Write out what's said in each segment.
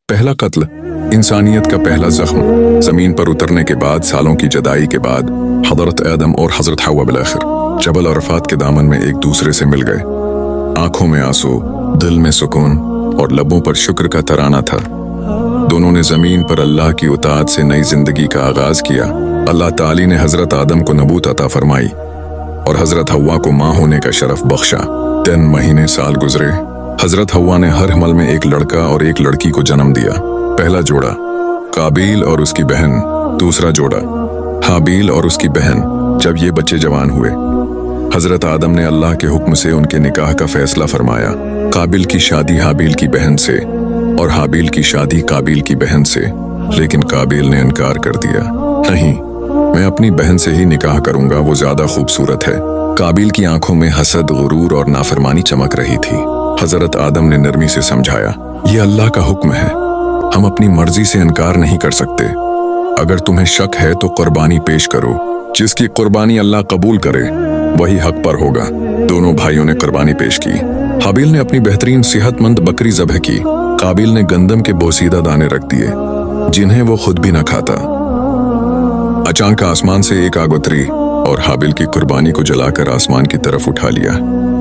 पहला कत्ल, इंसानियत का पहला जख्म। जमीन पर उतरने के बाद, सालों की जदाई के बाद, हजरत आदम और हजरत हव्वा बिलाखिर जबल अरफात के दामन में एक दूसरे से मिल गए। आंखों में आंसू, दिल में सुकून और लबों पर शुक्र का तराना था। दोनों ने जमीन पर अल्लाह की उताअत से नई जिंदगी का आगाज किया। अल्लाह ताली ने हजरत आदम को नबूत अता फरमाई और हजरत हव्वा को माँ होने का शरफ बख्शा। 10 महीने साल गुजरे। हजरत हव्वा ने हर हमल में एक लड़का और एक लड़की को जन्म दिया। पहला जोड़ा काबिल और उसकी बहन, दूसरा जोड़ा हाबिल और उसकी बहन। जब ये बच्चे जवान हुए, हजरत आदम ने अल्लाह के हुक्म से उनके निकाह का फैसला फरमाया। काबिल की शादी हाबिल की बहन से और हाबिल की शादी काबिल की बहन से। लेकिन काबिल ने इनकार कर दिया, नहीं, मैं अपनी बहन से ही निकाह करूंगा, वो ज्यादा खूबसूरत है। काबिल की आंखों में हसद, गुरूर और नाफरमानी चमक रही थी। हजरत आदम ने नरमी से समझाया, ये अल्लाह का हुक्म है, हम अपनी मर्जी से इनकार नहीं कर सकते। अगर तुम्हें शक है तो कुर्बानी पेश करो, जिसकी कुर्बानी अल्लाह कबूल करे वही हक पर होगा। दोनों भाइयों ने कुर्बानी पेश की। हाबिल ने अपनी बेहतरीन सेहतमंद बकरी ज़ब्ह की। काबिल ने गंदम के बोसीदा दाने रख दिए, जिन्हें वो खुद भी न खाता। अचानक आसमान से एक आग उतरी और हाबिल की कुर्बानी को जलाकर आसमान की तरफ उठा लिया।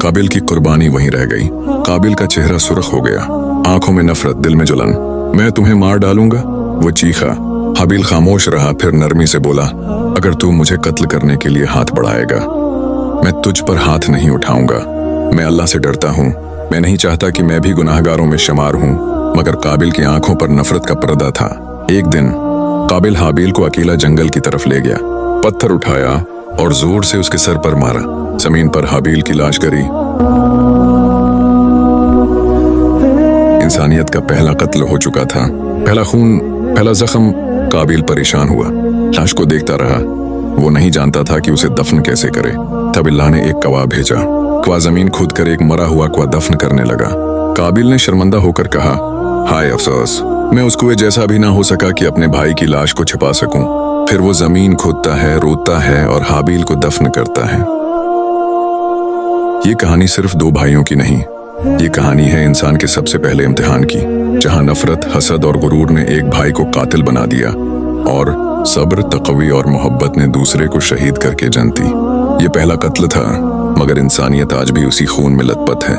काबिल की कुर्बानी वहीं रह गई। काबिल का चेहरा सुर्ख हो गया, आंखों में नफरत, दिल में जलन। मैं तुम्हें मार डालूंगा, वो चीखा। हाबिल खामोश रहा, फिर नरमी से बोला, अगर तू मुझे कत्ल करने के लिए हाथ बढ़ाएगा, मैं तुझ पर हाथ नहीं उठाऊंगा। मैं अल्लाह से डरता हूँ, मैं नहीं चाहता कि मैं भी गुनाहगारों में शुमार हूँ। मगर काबिल की आंखों पर नफरत का पर्दा था। एक दिन काबिल हाबिल को अकेला जंगल की तरफ ले गया, पत्थर उठाया और जोर से उसके सर पर मारा। जमीन पर हाबिल की लाश गिरी। इंसानियत का पहला कत्ल हो चुका था। पहला खून, पहला जख्म। काबिल परेशान हुआ, लाश को देखता रहा। वो नहीं जानता था कि उसे दफन कैसे करे। तब अल्लाह ने एक कवा भेजा। कवा जमीन खोद कर एक मरा हुआ कवा दफन करने लगा। काबिल ने शर्मिंदा होकर कहा, हाय अफसोस, मैं उस कुएं जैसा भी ना हो सका कि अपने भाई की लाश को छिपा सकूं। फिर वो जमीन खोदता है, रोता है और हाबिल को दफन करता है। ये कहानी सिर्फ 2 भाइयों की नहीं, ये कहानी है इंसान के सबसे पहले इम्तिहान की, जहां नफरत, हसद और गुरूर ने एक भाई को कातिल बना दिया और सब्र, तक़वी और मोहब्बत ने दूसरे को शहीद करके जन्नती। ये पहला कत्ल था, मगर इंसानियत आज भी उसी खून में लथपथ है।